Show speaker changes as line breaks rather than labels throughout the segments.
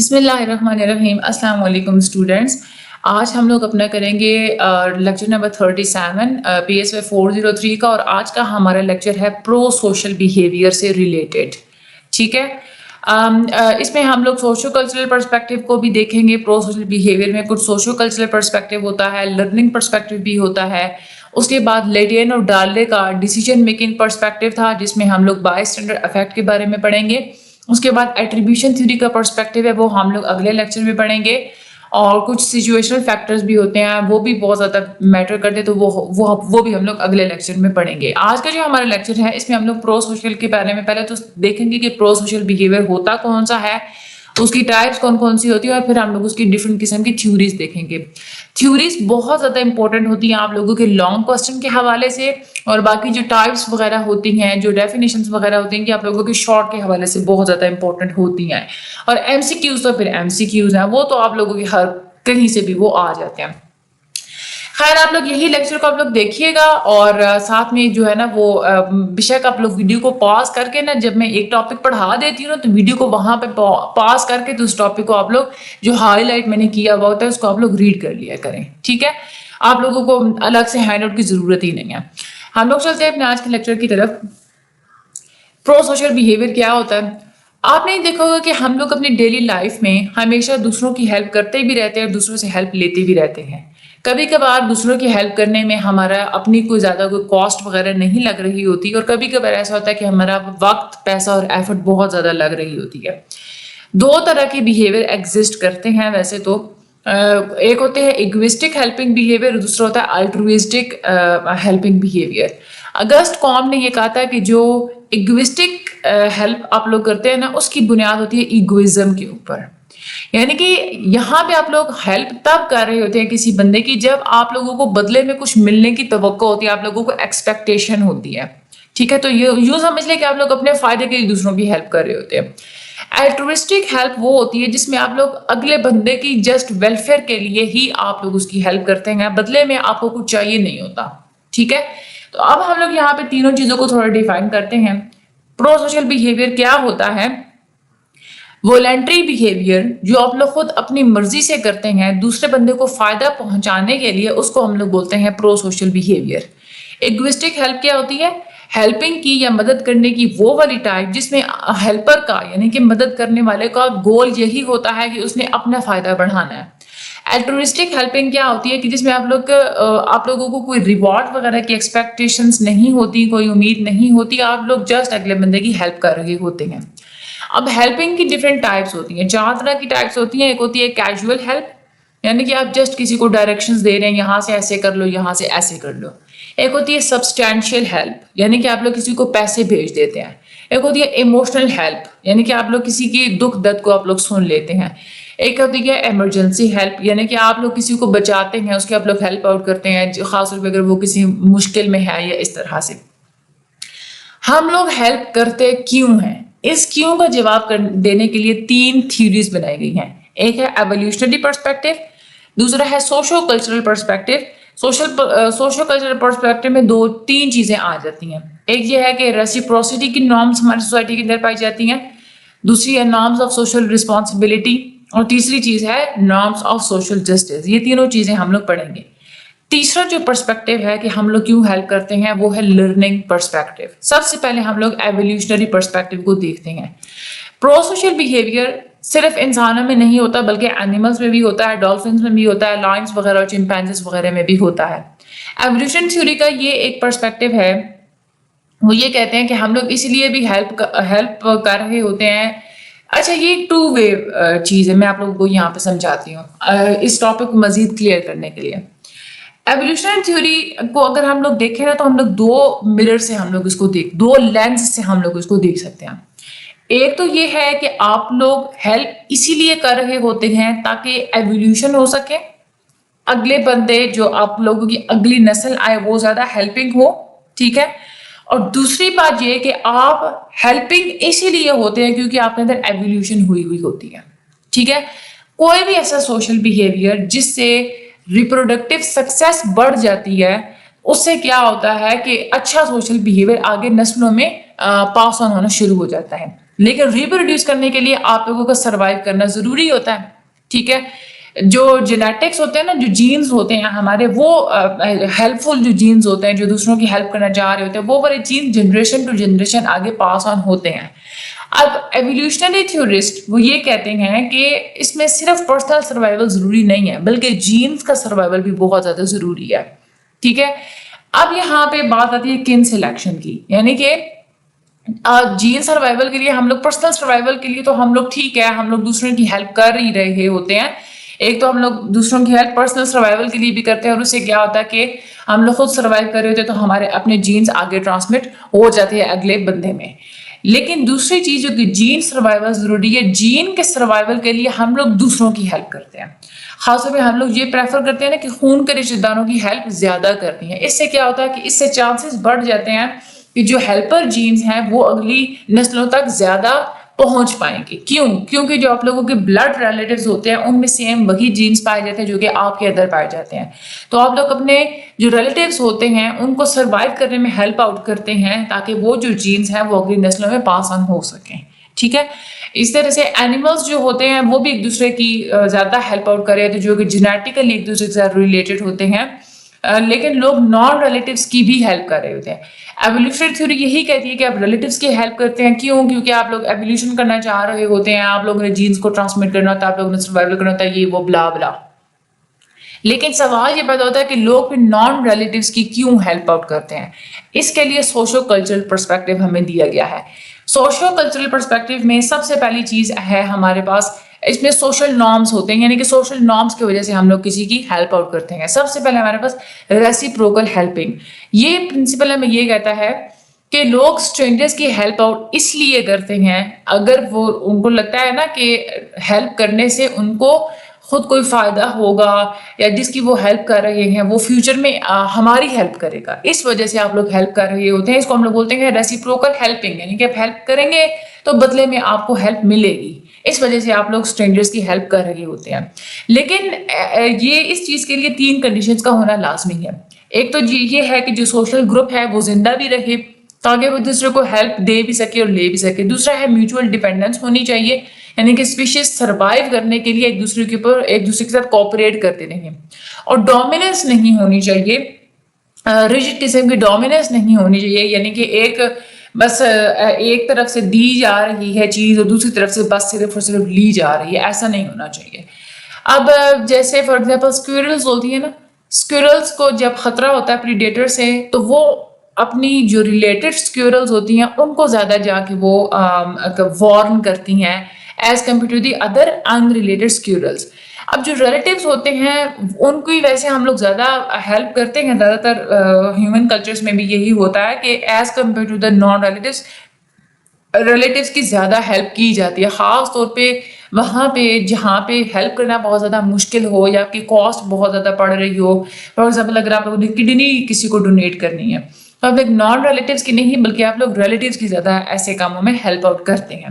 بسم اللہ الرحمن الرحیم. السلام علیکم اسٹوڈینٹس. آج ہم لوگ اپنا کریں گے لیکچر نمبر 37 PSY 403 کا، اور آج کا ہمارا لیکچر ہے پرو سوشل بیہیویئر سے ریلیٹڈ. ٹھیک ہے، اس میں ہم لوگ سوشو کلچرل پرسپیکٹیو کو بھی دیکھیں گے. پرو سوشل بیہیویئر میں کچھ سوشو کلچرل پرسپیکٹیو ہوتا ہے، لرننگ پرسپیکٹیو بھی ہوتا ہے. اس کے بعد لیڈین اور ڈارلے کا ڈیسیجن میکنگ پرسپیکٹیو تھا، جس میں ہم لوگ بائی اسٹینڈرڈ افیکٹ کے بارے میں پڑھیں گے. اس کے بعد ایٹریبیوشن تھیوری کا پرسپیکٹیو ہے، وہ ہم لوگ اگلے لیکچر میں پڑھیں گے. اور کچھ سچویشنل فیکٹرز بھی ہوتے ہیں، وہ بھی بہت زیادہ میٹر کرتے ہیں، تو وہ بھی ہم لوگ اگلے لیکچر میں پڑھیں گے. آج کا جو ہمارا لیکچر ہے، اس میں ہم لوگ پرو سوشل کے بارے میں پہلے تو دیکھیں گے کہ پرو سوشل بیہیویئر ہوتا کون سا ہے، اس کی ٹائپس کون کون سی ہوتی ہیں، اور پھر ہم لوگ اس کی ڈفرینٹ قسم کی تھیوریز دیکھیں گے. تھیوریز بہت زیادہ امپورٹنٹ ہوتی ہیں آپ لوگوں کے لانگ کوسچن کے حوالے سے، اور باقی جو ٹائپس وغیرہ ہوتی ہیں، جو ڈیفینیشنز وغیرہ ہوتی ہیں، کہ آپ لوگوں کے شارٹ کے حوالے سے بہت زیادہ امپورٹنٹ ہوتی ہیں. اور ایم سی کیوز تو پھر ایم سی کیوز ہیں، وہ تو آپ لوگوں کے ہر کہیں سے بھی وہ آ جاتے ہیں. خیر، آپ لوگ یہی لیکچر کو آپ لوگ دیکھیے گا، اور ساتھ میں جو ہے نا وہ بے شک آپ لوگ ویڈیو کو پاز کر کے نا، جب میں ایک ٹاپک پڑھا دیتی ہوں نا، تو ویڈیو کو وہاں پہ پاز کر کے تو اس ٹاپک کو آپ لوگ جو ہائی لائٹ میں نے کیا ہوا ہوتا ہے، اس کو آپ لوگ ریڈ کر لیا کریں. ٹھیک ہے، آپ لوگوں کو الگ سے ہینڈ آؤٹ کی ضرورت ہی نہیں ہے. ہم لوگ چلتے ہیں اپنے آج کے لیکچر کی طرف. پرو سوشل بیہیویئر کیا ہوتا ہے؟ آپ نے دیکھا ہوگا کہ ہم لوگ اپنی ڈیلی لائف میں ہمیشہ دوسروں کی ہیلپ کرتے بھی رہتے ہیں اور دوسروں سے ہیلپ لیتے بھی رہتے ہیں. کبھی کبھار دوسروں کی ہیلپ کرنے میں ہمارا اپنی کوئی زیادہ کوئی کاسٹ وغیرہ نہیں لگ رہی ہوتی، اور کبھی کبھار ایسا ہوتا ہے کہ ہمارا وقت، پیسہ اور ایفرٹ بہت زیادہ لگ رہی ہوتی ہے. دو طرح کے بیہیویئر ایگزسٹ کرتے ہیں ویسے تو. ایک ہوتے ہیں ایگوئسٹک ہیلپنگ بیہیویئر، اور دوسرا ہوتا ہے الٹروئسٹک ہیلپنگ بیہیویئر. اگسٹ کام نے یہ کہا تھا کہ جو ایگوئسٹک ہیلپ آپ لوگ کرتے ہیں نا، اس کی بنیاد ہوتی ہے ایگوئزم کے اوپر. یعنی کہ یہاں پہ آپ لوگ ہیلپ تب کر رہے ہوتے ہیں کسی بندے کی، جب آپ لوگوں کو بدلے میں کچھ ملنے کی توقع ہوتی ہے، آپ لوگوں کو ایکسپیکٹیشن ہوتی ہے. ٹھیک ہے، تو یوں سمجھ لیں کہ آپ لوگ اپنے فائدے کے لیے دوسروں کی ہیلپ کر رہے ہوتے ہیں. الٹروئسٹک ہیلپ وہ ہوتی ہے جس میں آپ لوگ اگلے بندے کی جسٹ ویلفیئر کے لیے ہی آپ لوگ اس کی ہیلپ کرتے ہیں، بدلے میں آپ کو کچھ چاہیے نہیں ہوتا. ٹھیک ہے، تو اب ہم لوگ یہاں پہ تینوں چیزوں کو تھوڑا ڈیفائن کرتے ہیں. پرو سوشل بیہیویئر کیا ہوتا ہے؟ وولنٹری بیہیویئر جو آپ لوگ خود اپنی مرضی سے کرتے ہیں دوسرے بندے کو فائدہ پہنچانے کے لیے، اس کو ہم لوگ بولتے ہیں pro social behaviour. Egoistic help کیا ہوتی ہے؟ ہیلپنگ کی یا مدد کرنے کی وہ والی ٹائپ جس میں ہیلپر کا یعنی کہ مدد کرنے والے کا گول یہی ہوتا ہے کہ اس نے اپنا فائدہ بڑھانا ہے. الٹروئسٹک ہیلپنگ کیا ہوتی ہے کہ جس میں آپ لوگوں کو کوئی ریوارڈ وغیرہ کی ایکسپیکٹیشنز نہیں ہوتی، کوئی امید نہیں ہوتی، آپ لوگ جسٹ اگلے بندے کی ہیلپ کر رہے ہوتے ہیں. اب ہیلپنگ کی ڈفرینٹ ٹائپس ہوتی ہیں، 4 طرح کی ٹائپس ہوتی ہیں. ایک ہوتی ہے کیجول ہیلپ، یعنی کہ آپ جسٹ کسی کو ڈائریکشنز دے رہے ہیں، یہاں سے ایسے کر لو، یہاں سے ایسے کر لو. ایک ہوتی ہے سبسٹینشیل ہیلپ، یعنی کہ آپ لوگ کسی کو پیسے بھیج دیتے ہیں. ایک ہوتی ہے ایموشنل ہیلپ، یعنی کہ آپ لوگ کسی کی دکھ درد کو آپ لوگ سن لیتے ہیں. ایک ہوتی ہے ایمرجنسی ہیلپ، یعنی کہ آپ لوگ کسی کو بچاتے ہیں، اس کی آپ لوگ ہیلپ آؤٹ کرتے ہیں، خاص طور پہ اگر وہ کسی مشکل میں ہے یا اس طرح سے. ہم لوگ ہیلپ کرتے کیوں ہیں؟ اس کیوں کا جواب دینے کے لیے 3 تھیوریز بنائی گئی ہیں. ایک ہے ایولیوشنری پرسپیکٹیو، دوسرا ہے socio cultural perspective. Socio cultural perspective میں 3 چیزیں آ جاتی ہیں. ایک یہ ہے کہ ریسیپروسٹی کی نارمز ہماری سوسائٹی کے اندر پائی جاتی ہیں، دوسری ہے نارمز آف سوشل رسپانسبلٹی، اور تیسری چیز ہے نارمز آف سوشل جسٹس. یہ تینوں چیزیں ہم لوگ پڑھیں گے. تیسرا جو پرسپیکٹیو ہے کہ ہم لوگ کیوں ہیلپ کرتے ہیں، وہ ہے لرننگ پرسپیکٹیو. سب سے پہلے ہم لوگ ایولیوشنری پرسپیکٹیو کو دیکھتے ہیں. پرو سوشل بیہیویئر صرف انسانوں میں نہیں ہوتا، بلکہ اینیملز میں بھی ہوتا ہے، ڈولفنز میں بھی ہوتا ہے، لائنز وغیرہ اور چمپینزیز وغیرہ میں بھی ہوتا ہے. ایولیوشن تھیوری کا یہ ایک پرسپیکٹیو ہے، وہ یہ کہتے ہیں کہ ہم لوگ اس لیے بھی ہیلپ کر رہے ہوتے ہیں. اچھا، یہ 2 وے چیز ہے، میں آپ لوگوں کو یہاں پہ سمجھاتی ہوں اس ٹاپک کو مزید کلیئر کرنے کے لیے. ایولیوشنری تھیوری کو اگر ہم لوگ دیکھیں نا، تو ہم لوگ 2 مرر سے ہم لوگ اس کو 2 لینس سے ہم لوگ اس کو دیکھ سکتے ہیں. ایک تو یہ ہے کہ آپ لوگ ہیلپ اسی لیے کر رہے ہوتے ہیں تاکہ ایولیوشن ہو سکے، اگلے بندے جو آپ لوگوں کی اگلی نسل آئے وہ زیادہ ہیلپنگ ہو. ٹھیک ہے، اور دوسری بات یہ کہ آپ ہیلپنگ اسی لیے ہوتے ہیں کیونکہ آپ کے اندر ایولیوشن ہوئی ہوتی ہے. ٹھیک ہے، کوئی بھی ایسا سوشل بیہیویئر جس سے ریپروڈکٹیو سکسیس بڑھ جاتی ہے، اس سے کیا ہوتا ہے کہ اچھا سوشل بیہیویئر آگے نسلوں میں پاس آن ہونا شروع ہو جاتا ہے. لیکن ریپروڈیوس کرنے کے لیے آپ لوگوں کا سروائیو کرنا ضروری ہوتا ہے. ٹھیک ہے. جو جینیٹکس ہوتے ہیں نا, جو جینز ہوتے ہیں ہمارے, وہ ہیلپ فل جو جینز ہوتے ہیں, جو دوسروں کی ہیلپ کرنا چاہ رہے ہوتے ہیں, وہ والے جینز جنریشن ٹو جنریشن آگے پاس آن ہوتے ہیں. اب ایولیوشنری تھیورسٹ وہ یہ کہتے ہیں کہ اس میں صرف پرسنل سروائیول ضروری نہیں ہے, بلکہ جینز کا سروائیول بھی بہت زیادہ ضروری ہے. ٹھیک ہے. اب یہاں پہ بات آتی ہے کن سلیکشن کی, یعنی کہ جین سروائیول کے لیے ہم لوگ, پرسنل سروائیول کے لیے تو ہم لوگ ٹھیک ہے, ہم لوگ دوسروں کی ہیلپ کر ہی رہے ہوتے ہیں. ایک تو ہم لوگ دوسروں کی ہیلپ پرسنل سروائیول کے لیے بھی کرتے ہیں, اور اس سے کیا ہوتا ہے کہ ہم لوگ خود سروائیو کر رہے ہوتے ہیں تو ہمارے اپنے جینز آگے ٹرانسمٹ ہو جاتے ہیں اگلے بندے میں. لیکن دوسری چیز جو کہ جین سروائیول ضروری ہے, جین کے سروائیول کے لیے ہم لوگ دوسروں کی ہیلپ کرتے ہیں. خاص طور پہ ہم لوگ یہ پریفر کرتے ہیں نا کہ خون کے رشتہ داروں کی ہیلپ زیادہ کرنی ہے. اس سے کیا ہوتا ہے کہ اس سے چانسز بڑھ جاتے ہیں کہ جو ہیلپر جینز ہیں وہ اگلی نسلوں تک زیادہ پہنچ پائیں گے. کیوں؟ کیونکہ جو آپ لوگوں کے بلڈ ریلیٹیوز ہوتے ہیں ان میں سیم وہی جینز پائے جاتے ہیں جو کہ آپ کے اندر پائے جاتے ہیں. تو آپ لوگ اپنے جو ریلیٹیوز ہوتے ہیں ان کو سروائیو کرنے میں ہیلپ آؤٹ کرتے ہیں تاکہ وہ جو جینز ہیں وہ اگلی نسلوں میں پاس آن ہو سکیں. ٹھیک ہے. اس طرح سے اینیملز جو ہوتے ہیں وہ بھی ایک دوسرے کی زیادہ ہیلپ آؤٹ کر رہے ہیں جو کہ جینیٹیکلی ایک دوسرے کے ساتھ ریلیٹڈ ہوتے ہیں, لیکن لوگ نان ریلیٹیوز کی بھی ہیلپ کر رہے ہوتے ہیں. ایولیوشنری تھیوری یہی کہتی ہے کہ آپ ریلیٹیوز کی ہیلپ کرتے ہیں. کیوں؟ کیونکہ آپ لوگ ایولیوشن کرنا چاہ رہے ہوتے ہیں, آپ لوگوں نے جینز کو ٹرانسمٹ کرنا ہوتا ہے, آپ لوگوں نے سروائیول کرنا ہوتا ہے, یہ وہ بلا بلا. لیکن سوال یہ پیدا ہوتا ہے کہ لوگ پھر نان ریلیٹیوز کی کیوں ہیلپ آؤٹ کرتے ہیں. اس کے لیے سوشو کلچرل پرسپیکٹو ہمیں دیا گیا ہے. سوشو کلچرل پرسپیکٹو میں سب سے پہلی چیز ہے ہمارے پاس, اس میں سوشل نارمز ہوتے ہیں, یعنی کہ سوشل نارمز کی وجہ سے ہم لوگ کسی کی ہیلپ آؤٹ کرتے ہیں. سب سے پہلے ہمارے پاس ریسیپروکل ہیلپنگ. یہ پرنسپل ہمیں یہ کہتا ہے کہ لوگ اسٹرینجرز کی ہیلپ آؤٹ اس لیے کرتے ہیں اگر وہ ان کو لگتا ہے نا کہ ہیلپ کرنے سے ان کو خود کوئی فائدہ ہوگا, یا جس کی وہ ہیلپ کر رہے ہیں وہ فیوچر میں ہماری ہیلپ کرے گا, اس وجہ سے آپ لوگ ہیلپ کر رہے ہوتے ہیں. اس کو ہم لوگ بولتے ہیں ریسیپروکل ہیلپنگ, یعنی کہ آپ ہیلپ کریں گے تو بدلے میں آپ کو ہیلپ ملے گی. اس وجہ سے آپ لوگ اسٹرینجرز کی ہیلپ کر رہے ہوتے ہیں. لیکن یہ اس چیز کے لیے 3 کنڈیشنز کا ہونا لازمی ہے. ایک تو یہ ہے کہ جو سوشل گروپ ہے وہ زندہ بھی رہے تاکہ وہ دوسرے کو ہیلپ دے بھی سکے اور لے بھی سکے. دوسرا ہے میوچول ڈیپینڈنس ہونی چاہیے, یعنی کہ اسپیشیز سروائیو کرنے کے لیے ایک دوسرے کے اوپر ایک دوسرے کے ساتھ کوآپریٹ کرتے رہیں. اور ڈومیننس نہیں ہونی چاہیے, ریجڈ قسم کی ڈومیننس نہیں ہونی چاہیے, یعنی کہ ایک بس ایک طرف سے دی جا رہی ہے چیز اور دوسری طرف سے بس صرف اور صرف لی جا رہی ہے, ایسا نہیں ہونا چاہیے. اب جیسے فار ایگزامپل اسکویرلز ہوتی ہیں نا, اسکویرلز کو جب خطرہ ہوتا ہے پریڈیٹر سے تو وہ اپنی جو ریلیٹڈ اسکیورلز ہوتی ہیں ان کو زیادہ جا کے وہ وارن کرتی ہیں as compare to the other unrelated squirrels. اب جو ریلیٹیوز ہوتے ہیں ان کو ہی ویسے ہم لوگ زیادہ ہیلپ کرتے ہیں, زیادہ تر ہیومن کلچرز میں بھی یہی ہوتا ہے کہ as compare to the non relatives, relatives کی زیادہ ہیلپ کی جاتی ہے, خاص طور پہ وہاں پہ جہاں پہ ہیلپ کرنا بہت زیادہ مشکل ہو یا آپ کی کاسٹ بہت زیادہ پڑ رہی ہو. فار ایگزامپل اگر آپ لوگوں نے کڈنی کسی کو ڈونیٹ کرنی ہے تو آپ ایک نان ریلیٹیوز کی نہیں بلکہ آپ لوگ ریلیٹیوز کی زیادہ ایسے کاموں میں ہیلپ آؤٹ کرتے ہیں.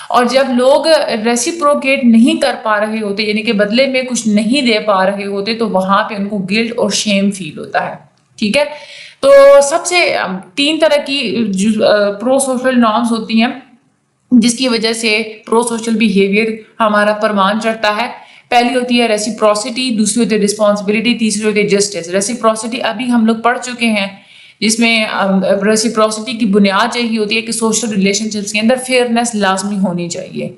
اور جب لوگ ریسیپروکیٹ نہیں کر پا رہے ہوتے, یعنی کہ بدلے میں کچھ نہیں دے پا رہے ہوتے, تو وہاں پہ ان کو گلٹ اور شیم فیل ہوتا ہے. ٹھیک ہے. تو سب سے 3 طرح کی پرو سوشل نارمز ہوتی ہیں جس کی وجہ سے پرو سوشل بیہیویئر ہمارا پروان چڑھتا ہے. پہلی ہوتی ہے ریسیپروسٹی, دوسری ہوتی ہے رسپانسبلٹی, تیسری ہوتی ہے جسٹس. ریسیپروسٹی ابھی ہم لوگ پڑھ چکے ہیں, جس میں ریسیپروسٹی کی بنیاد یہی ہوتی ہے کہ سوشل ریلیشن شپس کے اندر فیئرنیس لازمی ہونی چاہیے.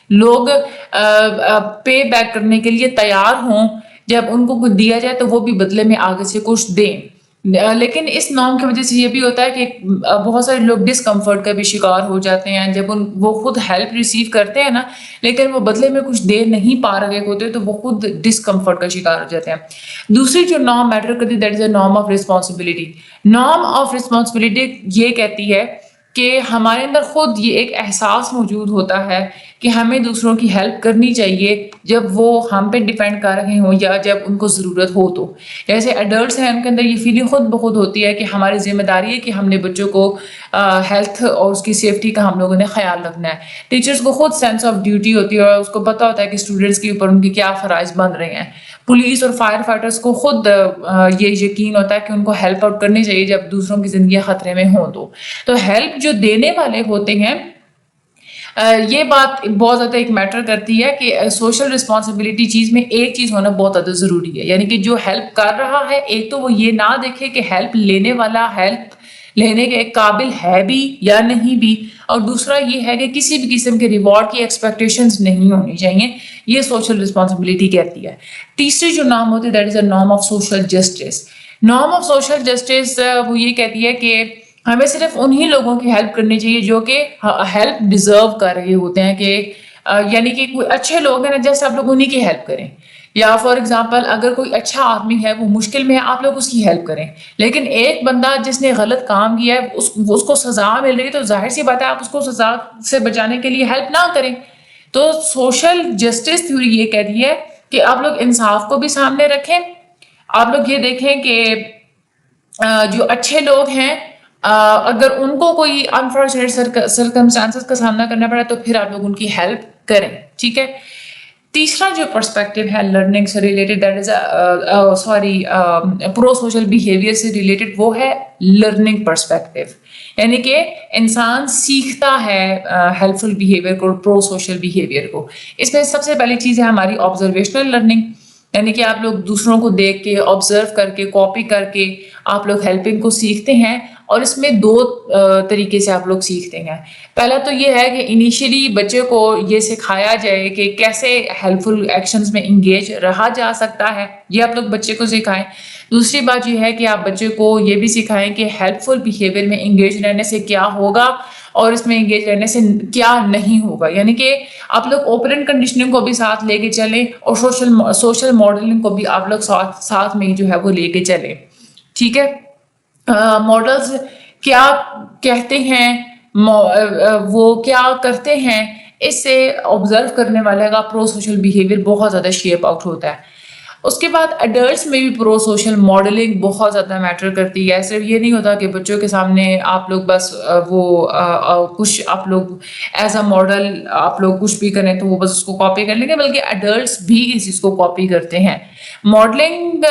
لوگ پے بیک کرنے کے لیے تیار ہوں, جب ان کو کچھ دیا جائے تو وہ بھی بدلے میں آگے سے کچھ دیں. لیکن اس نام کی وجہ سے یہ بھی ہوتا ہے کہ بہت سارے لوگ ڈسکمفرٹ کا بھی شکار ہو جاتے ہیں جب وہ خود ہیلپ ریسیو کرتے ہیں نا, لیکن وہ بدلے میں کچھ دے نہیں پا رہے ہوتے تو وہ خود ڈسکمفرٹ کا شکار ہو جاتے ہیں. دوسری جو نام میٹر کرتی ہے that is a norm of responsibility. Norm of responsibility یہ کہتی ہے کہ ہمارے اندر خود یہ ایک احساس موجود ہوتا ہے کہ ہمیں دوسروں کی ہیلپ کرنی چاہیے جب وہ ہم پہ ڈیپینڈ کر رہے ہوں یا جب ان کو ضرورت ہو. تو جیسے ایڈلٹس ہیں ان کے اندر یہ فیلنگ خود بخود ہوتی ہے کہ ہماری ذمہ داری ہے کہ ہم نے بچوں کو ہیلتھ اور اس کی سیفٹی کا ہم لوگوں نے خیال رکھنا ہے. ٹیچرس کو خود سینس آف ڈیوٹی ہوتی ہے اور اس کو پتہ ہوتا ہے کہ اسٹوڈنٹس کے اوپر ان کے کیا فرائض بن رہے ہیں. پولیس اور فائر فائٹرس کو خود یہ یقین ہوتا ہے کہ ان کو ہیلپ آؤٹ کرنی چاہیے جب دوسروں کی زندگیاں خطرے میں ہوں. تو ہیلپ جو دینے والے ہوتے ہیں یہ بات بہت زیادہ ایک میٹر کرتی ہے کہ سوشل رسپانسبلٹی چیز میں ایک چیز ہونا بہت زیادہ ضروری ہے، یعنی کہ جو ہیلپ کر رہا ہے ایک تو وہ یہ نہ دیکھے کہ ہیلپ لینے والا ہیلپ لینے کے قابل ہے بھی یا نہیں بھی، اور دوسرا یہ ہے کہ کسی بھی قسم کے ریوارڈ کی ایکسپیکٹیشنز نہیں ہونی چاہیے، یہ سوشل رسپانسبلٹی کہتی ہے۔ تیسری جو نام ہوتی ہے that is a norm of social justice. Norm of social justice وہ یہ کہتی ہے کہ ہمیں صرف انہی لوگوں کی ہیلپ کرنی چاہیے جو کہ ہیلپ ڈیزرو کر رہے ہوتے ہیں، کہ یعنی کہ کوئی اچھے لوگ ہیں نا، جیسے آپ لوگ انہی کی ہیلپ کریں، یا فار ایگزامپل اگر کوئی اچھا آدمی ہے وہ مشکل میں ہے آپ لوگ اس کی ہیلپ کریں، لیکن ایک بندہ جس نے غلط کام کیا ہے اس کو سزا مل رہی ہے تو ظاہر سی بات ہے آپ اس کو سزا سے بچانے کے لیے ہیلپ نہ کریں۔ تو سوشل جسٹس تھیوری یہ کہتی ہے کہ آپ لوگ انصاف کو بھی سامنے رکھیں، آپ لوگ یہ دیکھیں کہ جو اچھے لوگ ہیں اگر ان کو کوئی انفارچونیٹ سرکمسٹانسز کا سامنا کرنا پڑا تو پھر آپ لوگ ان کی ہیلپ کریں، ٹھیک ہے۔ تیسرا جو پرسپیکٹو ہے لرننگ سے related, that is pro social behaviour سے ریلیٹڈ، وہ ہے لرننگ پرسپیکٹو، یعنی کہ انسان سیکھتا ہے ہیلپ فل بیہیویئر کو، پرو سوشل بیہیویئر کو۔ اس میں سب سے پہلی چیز ہے ہماری آبزرویشنل لرننگ، یعنی کہ آپ لوگ دوسروں کو دیکھ کے، آبزرو کر کے، کاپی کر کے آپ لوگ ہیلپنگ کو سیکھتے ہیں، اور اس میں دو طریقے سے آپ لوگ سیکھتے ہیں۔ پہلا تو یہ ہے کہ انیشیلی بچے کو یہ سکھایا جائے کہ کیسے ہیلپ فل ایکشنز میں انگیج رہا جا سکتا ہے، یہ آپ لوگ بچے کو سکھائیں۔ دوسری بات یہ ہے کہ آپ بچے کو یہ بھی سکھائیں کہ ہیلپ فل بیہیویئر میں انگیج رہنے سے کیا ہوگا اور اس میں انگیج رہنے سے کیا نہیں ہوگا، یعنی کہ آپ لوگ اوپرنٹ کنڈیشننگ کو بھی ساتھ لے کے چلیں اور سوشل ماڈلنگ کو بھی آپ لوگ ساتھ میں جو ہے وہ لے کے چلیں، ٹھیک ہے۔ ماڈلز کیا کہتے ہیں، وہ کیا کرتے ہیں، اس سے آبزرو کرنے والے کا پرو سوشل بیہیویئر بہت زیادہ شیپ آؤٹ ہوتا ہے۔ اس کے بعد ایڈلٹس میں بھی پرو سوشل ماڈلنگ بہت زیادہ میٹر کرتی ہے۔ صرف یہ نہیں ہوتا کہ بچوں کے سامنے آپ لوگ بس کچھ آپ لوگ ایز اے ماڈل آپ لوگ کچھ بھی کریں تو وہ بس اس کو کاپی کر لیں گے، بلکہ ایڈلٹس بھی اس چیز کو کاپی کرتے ہیں۔ ماڈلنگ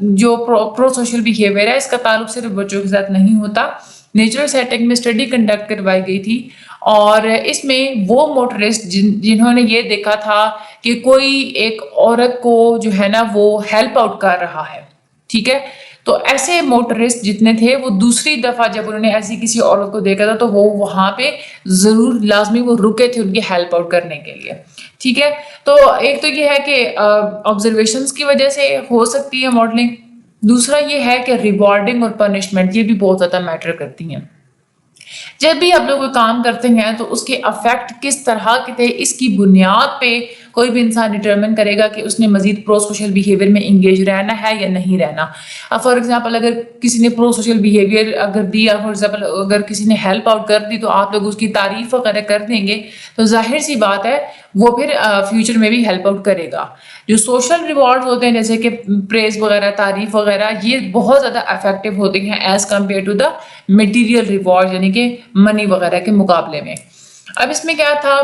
جو پرو سوشل بیہیویئر ہے اس کا تعلق صرف بچوں کے ساتھ نہیں ہوتا۔ نیچرل سیٹنگ میں اسٹڈی کنڈکٹ کروائی گئی تھی اور اس میں وہ موٹرسٹ جنہوں نے یہ دیکھا تھا کہ کوئی ایک عورت کو جو ہے نا وہ ہیلپ آؤٹ کر رہا ہے، ٹھیک ہے، تو ایسے موٹرسٹ جتنے تھے وہ دوسری دفعہ جب انہوں نے ایسی کسی عورت کو دیکھا تھا تو وہ وہاں پہ ضرور لازمی وہ رکے تھے ان کی ہیلپ آؤٹ کرنے کے لیے، ٹھیک ہے۔ تو ایک تو یہ ہے کہ آبزرویشنس کی وجہ سے ہو سکتی ہے ماڈلنگ، دوسرا یہ ہے کہ ریوارڈنگ اور پنشمنٹ یہ بھی بہت زیادہ میٹر کرتی ہیں۔ جب بھی آپ لوگ کوئی کام کرتے ہیں تو اس کے افیکٹ کس طرح کے تھے اس کی بنیاد پہ کوئی بھی انسان ڈٹرمن کرے گا کہ اس نے مزید پرو سوشل بیہیویئر میں انگیج رہنا ہے یا نہیں رہنا۔ فار ایگزامپل اگر کسی نے پرو سوشل بیہیویئر اگر دیا، فار ایگزامپل اگر کسی نے ہیلپ آؤٹ کر دی تو آپ لوگ اس کی تعریف وغیرہ کر دیں گے تو ظاہر سی بات ہے وہ پھر فیوچر میں بھی ہیلپ آؤٹ کرے گا۔ جو سوشل ریوارڈ ہوتے ہیں جیسے کہ پریز وغیرہ، تعریف وغیرہ، یہ بہت زیادہ افیکٹو ہوتے ہیں as compare to the material reward, یعنی کہ منی وغیرہ کے مقابلے میں۔ اب اس میں کیا تھا،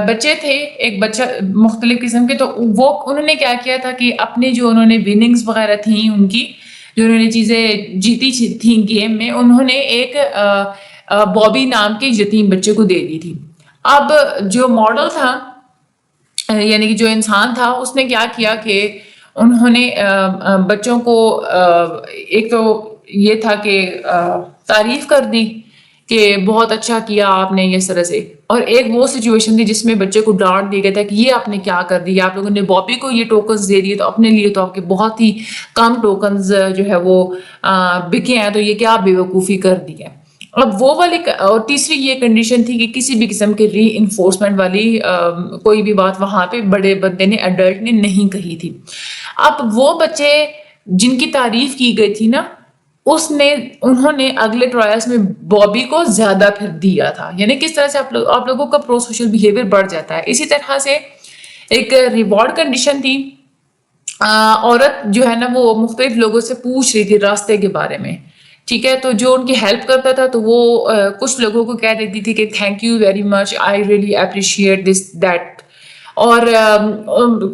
بچے تھے ایک بچہ مختلف قسم کے، تو وہ انہوں نے کیا کیا تھا کہ اپنے جو انہوں نے وننگز وغیرہ تھیں ان کی جو انہوں نے چیزیں جیتی تھیں گیم میں، انہوں نے ایک بابی نام کے یتیم بچے کو دے دی تھی۔ اب جو ماڈل تھا یعنی کہ جو انسان تھا اس نے کیا کیا کہ انہوں نے بچوں کو ایک تو یہ تھا کہ تعریف کر دی کہ بہت اچھا کیا آپ نے اس طرح سے، اور ایک وہ سچویشن تھی جس میں بچے کو ڈانٹ دیا گیا تھا کہ یہ آپ نے کیا کر دیا، آپ لوگوں نے بابی کو یہ ٹوکنز دے دیے تو اپنے لیے تو آپ کے بہت ہی کم ٹوکنز جو ہے وہ بکے ہیں، تو یہ کیا بے وقوفی کر دی ہے۔ اب وہ والی اور تیسری یہ کنڈیشن تھی کہ کسی بھی قسم کے ری انفورسمنٹ والی کوئی بھی بات وہاں پہ بڑے بندے نے، ایڈلٹ نے نہیں کہی تھی۔ اب وہ بچے جن کی تعریف کی گئی تھی نا انہوں نے اگلے ٹرائلز میں بابی کو زیادہ پھر دیا تھا، یعنی کس طرح سے آپ لوگوں کا پرو سوشل بیہیویئر بڑھ جاتا ہے۔ اسی طرح سے ایک ریوارڈ کنڈیشن تھی، عورت جو ہے نا وہ مختلف لوگوں سے پوچھ رہی تھی راستے کے بارے میں، ٹھیک ہے، تو جو ان کی ہیلپ کرتا تھا تو وہ کچھ لوگوں کو کہہ دیتی تھی کہ thank you very much, I really appreciate this that, اور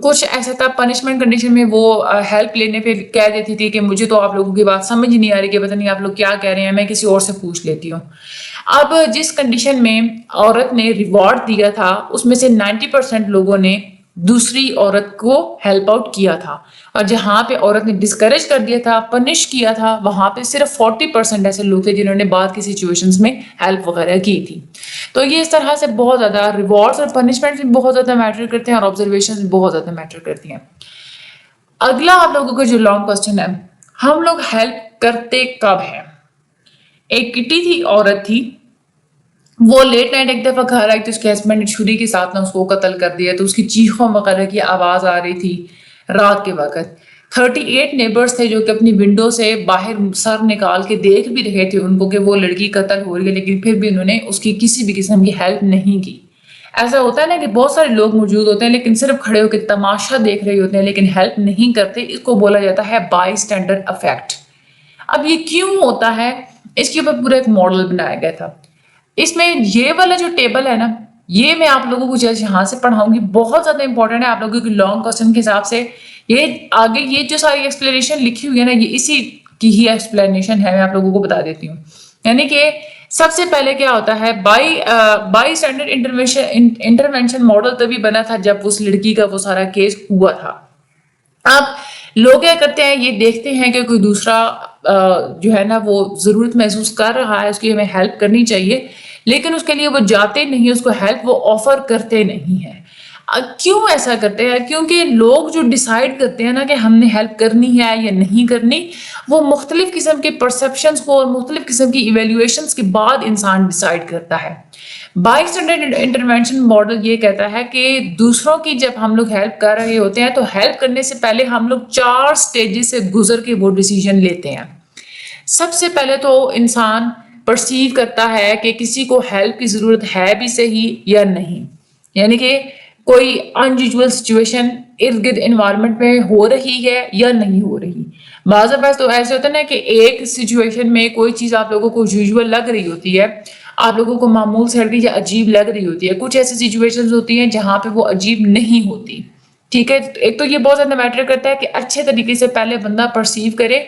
کچھ ایسا تھا پنشمنٹ کنڈیشن میں وہ ہیلپ لینے پہ کہہ دیتی تھی کہ مجھے تو آپ لوگوں کی بات سمجھ نہیں آ رہی کہ پتہ نہیں آپ لوگ کیا کہہ رہے ہیں، میں کسی اور سے پوچھ لیتی ہوں۔ اب جس کنڈیشن میں عورت نے ریوارڈ دیا تھا اس میں سے 90% لوگوں نے دوسری عورت کو ہیلپ آؤٹ کیا تھا، اور جہاں پہ عورت نے ڈسکریج کر دیا تھا، پنش کیا تھا، وہاں پہ صرف 40% ایسے لوگ تھے جنہوں نے بعد کی سچویشنز میں ہیلپ وغیرہ کی تھی۔ تو یہ اس طرح سے بہت زیادہ ریوارڈز اور پنشمنٹ بھی بہت زیادہ میٹر کرتے ہیں، اور آبزرویشن بھی بہت زیادہ میٹر کرتی ہیں۔ اگلا آپ لوگوں کا جو لانگ کوسچن ہے، ہم لوگ ہیلپ کرتے کب ہیں؟ ایک کٹی تھی، عورت تھی، وہ لیٹ نائٹ ایک دفعہ گھر آئی تو اس کے ہسبینڈ نے چھری کے ساتھ اس کو قتل کر دیا، تو اس کی چیخوں وغیرہ کی آواز آ رہی تھی رات کے وقت۔ 38 نیبرز تھے جو کہ اپنی ونڈو سے باہر سر نکال کے دیکھ بھی رہے تھے ان کو کہ وہ لڑکی قتل ہو رہی ہے، لیکن پھر بھی انہوں نے اس کی کسی بھی قسم کی ہیلپ نہیں کی۔ ایسا ہوتا ہے نا کہ بہت سارے لوگ موجود ہوتے ہیں لیکن صرف کھڑے ہو کے تماشا دیکھ رہے ہوتے ہیں لیکن ہیلپ نہیں کرتے، اس کو بولا جاتا ہے بائی اسٹینڈر افیکٹ۔ اب یہ کیوں ہوتا ہے، اس کے اوپر پورا ایک ماڈل بنایا گیا تھا۔ اس میں یہ والا جو ٹیبل ہے نا، یہ میں آپ لوگوں کو یہاں سے پڑھاؤں گی، بہت زیادہ امپورٹنٹ ہے آپ لوگوں کی لانگ کوسچن کے حساب سے۔ یہ آگے یہ جو ساری ایکسپلینیشن لکھی ہوئی ہے نا، یہ اسی کی ہی ایکسپلینیشن ہے، میں آپ لوگوں کو بتا دیتی ہوں۔ یعنی کہ سب سے پہلے کیا ہوتا ہے، بائی اسٹینڈرڈ انٹرونشن ماڈل تبھی بنا تھا جب اس لڑکی کا وہ سارا کیس ہوا تھا۔ اب لوگ کیا کرتے ہیں، یہ دیکھتے ہیں کہ کوئی دوسرا جو ہے نا وہ ضرورت محسوس کر رہا ہے، اس کی ہمیں ہیلپ کرنی چاہیے، لیکن اس کے لیے وہ جاتے نہیں، اس کو ہیلپ وہ آفر کرتے نہیں ہیں۔ کیوں ایسا کرتے ہیں؟ کیونکہ لوگ جو ڈیسائیڈ کرتے ہیں نا کہ ہم نے ہیلپ کرنی ہے یا نہیں کرنی، وہ مختلف قسم کے پرسیپشنز کو اور مختلف قسم کی ایویلیویشنز کے بعد انسان ڈیسائیڈ کرتا ہے۔ بائی اسٹینڈرڈ انٹرونشن ماڈل یہ کہتا ہے کہ دوسروں کی جب ہم لوگ ہیلپ کر رہے ہوتے ہیں تو ہیلپ کرنے سے پہلے ہم لوگ 4 سٹیجز سے گزر کے وہ ڈیسیجن لیتے ہیں۔ سب سے پہلے تو انسان پرسیو کرتا ہے کہ کسی کو ہیلپ کی ضرورت ہے بھی صحیح یا نہیں، یعنی کہ کوئی انیوژول سچویشن ارد گرد انوائرمنٹ میں ہو رہی ہے یا نہیں ہو رہی۔ بعض اوقات تو ایسے ہوتا ہے نا کہ ایک سچویشن میں کوئی چیز آپ لوگوں کو یوزول لگ رہی ہوتی ہے، آپ لوگوں کو معمول سے ہٹ کے یا عجیب لگ رہی ہوتی ہے، کچھ ایسی سچویشنز ہوتی ہیں جہاں پہ وہ عجیب نہیں ہوتی۔ ٹھیک ہے، ایک تو یہ بہت زیادہ میٹر کرتا ہے کہ اچھے طریقے سے پہلے بندہ پرسیو کرے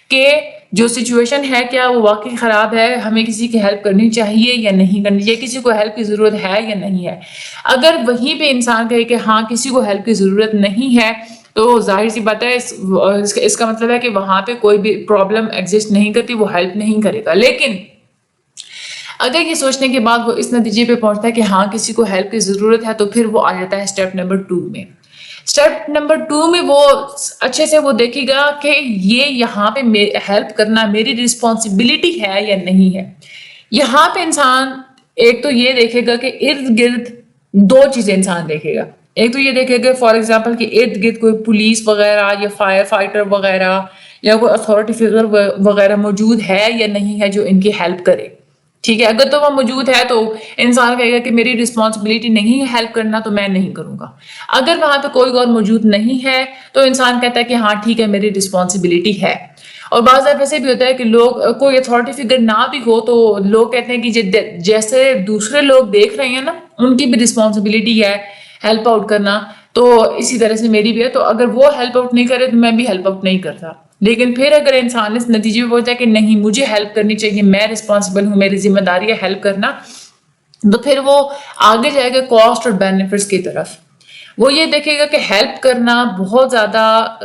کہ جو سچویشن ہے کیا وہ واقعی خراب ہے، ہمیں کسی کی ہیلپ کرنی چاہیے یا نہیں کرنی چاہیے، کسی کو ہیلپ کی ضرورت ہے یا نہیں ہے۔ اگر وہیں پہ انسان کہے کہ ہاں کسی کو ہیلپ کی ضرورت نہیں ہے، تو ظاہر سی بات ہے اس کا مطلب ہے کہ وہاں پہ کوئی بھی پرابلم ایگزسٹ نہیں کرتی، وہ ہیلپ نہیں کرے گا۔ لیکن اگر یہ سوچنے کے بعد وہ اس نتیجے پہ پہنچتا ہے کہ ہاں کسی کو ہیلپ کی ضرورت ہے، تو پھر وہ آ جاتا ہے اسٹیپ نمبر 2 میں۔ اسٹیپ نمبر 2 میں وہ اچھے سے وہ دیکھے گا کہ یہ یہاں پہ ہیلپ کرنا میری رسپانسبلٹی ہے یا نہیں ہے۔ یہاں پہ انسان ایک تو یہ دیکھے گا کہ ارد گرد 2 چیزیں انسان دیکھے گا۔ ایک تو یہ دیکھے گا فار ایگزامپل کہ ارد گرد کوئی پولیس وغیرہ یا فائر فائٹر وغیرہ یا کوئی اتھارٹی فگر وغیرہ موجود ہے یا نہیں ہے جو ان کی ہیلپ کرے۔ ٹھیک ہے، اگر تو وہ موجود ہے تو انسان کہے گا کہ میری رسپانسبلٹی نہیں ہے ہیلپ کرنا، تو میں نہیں کروں گا۔ اگر وہاں پہ کوئی اور موجود نہیں ہے تو انسان کہتا ہے کہ ہاں ٹھیک ہے میری رسپانسبلٹی ہے۔ اور بعض دفعہ ایسے بھی ہوتا ہے کہ لوگ کوئی اتھارٹی فگر نہ بھی ہو تو لوگ کہتے ہیں کہ جیسے دوسرے لوگ دیکھ رہے ہیں نا ان کی بھی رسپانسبلٹی ہے ہیلپ آؤٹ کرنا، تو اسی طرح سے میری بھی ہے، تو اگر وہ ہیلپ آؤٹ نہیں کرے تو میں بھی ہیلپ آؤٹ نہیں کرتا۔ لیکن پھر اگر انسان اس نتیجے میں پہنچتا ہے کہ نہیں مجھے ہیلپ کرنی چاہیے، میں رسپانسبل ہوں، میری ذمہ داری ہے ہیلپ کرنا، تو پھر وہ آگے جائے گا کاسٹ اور بینیفٹس کی طرف۔ وہ یہ دیکھے گا کہ ہیلپ کرنا بہت زیادہ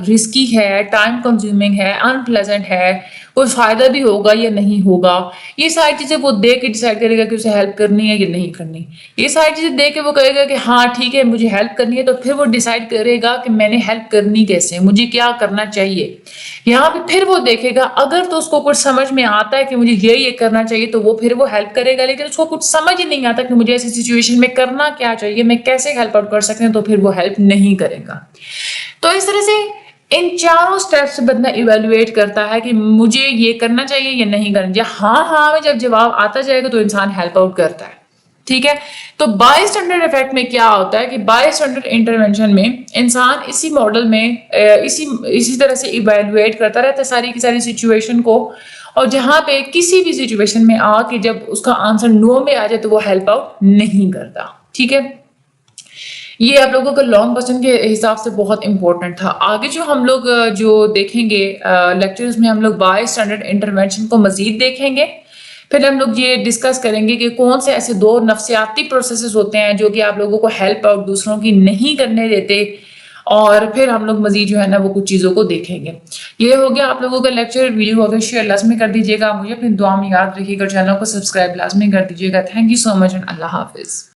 رسکی ہے، ٹائم کنزیومنگ ہے، ان پلیزنٹ ہے، کوئی فائدہ بھی ہوگا یا نہیں ہوگا۔ یہ ساری چیزیں وہ دیکھ کے ڈیسائیڈ کرے گا کہ اسے ہیلپ کرنی ہے یا نہیں کرنی۔ یہ ساری چیزیں دیکھ کے وہ کہے گا کہ ہاں ٹھیک ہے مجھے ہیلپ کرنی ہے، تو پھر وہ ڈیسائیڈ کرے گا کہ میں نے ہیلپ کرنی کیسے، مجھے کیا کرنا چاہیے۔ یہاں پہ پھر وہ دیکھے گا اگر تو اس کو کچھ سمجھ میں آتا ہے کہ مجھے یہ کرنا چاہیے تو وہ پھر وہ ہیلپ کرے گا، لیکن اس کو کچھ سمجھ ہی نہیں آتا کہ مجھے ایسی سچویشن میں کرنا کیا چاہیے، میں کیسے ہیلپ آؤٹ کر سکتے ہیں، تو پھر وہ ہیلپ نہیں کرے گا۔ تو اس طرح سے ان چاروں سٹیپس سے بندہ ایویلویٹ کرتا ہے کہ مجھے یہ کرنا چاہیے یا نہیں کرنا چاہیے۔ ہاں میں جب جواب آتا جائے گا تو انسان ہیلپ آؤٹ کرتا ہے۔ ٹھیک ہے، تو بائی اسٹینڈرڈ افیکٹ میں کیا ہوتا ہے کہ بائی اسٹینڈرڈ انٹرونشن میں انسان اسی ماڈل میں اسی طرح سے ایویلویٹ کرتا رہتا ہے ساری کی ساری سچویشن کو، اور جہاں پہ کسی بھی سچویشن میں آ کے جب اس کا آنسر نو میں آ جائے تو وہ ہیلپ آؤٹ نہیں کرتا۔ ٹھیک ہے، یہ آپ لوگوں کا لانگ کوسچن کے حساب سے بہت امپورٹنٹ تھا. آگے جو ہم لوگ جو دیکھیں گے لیکچرز میں ہم لوگ بائی اسٹینڈرڈ انٹرونشن کو مزید دیکھیں گے. پھر ہم لوگ یہ ڈسکس کریں گے کہ کون سے ایسے 2 نفسیاتی پروسیسز ہوتے ہیں جو کہ آپ لوگوں کو ہیلپ آؤٹ دوسروں کی نہیں کرنے دیتے. اور پھر ہم لوگ مزید جو ہے نا وہ کچھ چیزوں کو دیکھیں گے. یہ ہو گیا آپ لوگوں کا لیکچر. ویڈیو کو اگر شیئر لازمی کر دیجیے گا. مجھے اپنی دعا میں یاد رکھیے گا. چینل کو سبسکرائب لازمی کر دیجیے گا. Thank you so much and اللہ حافظ.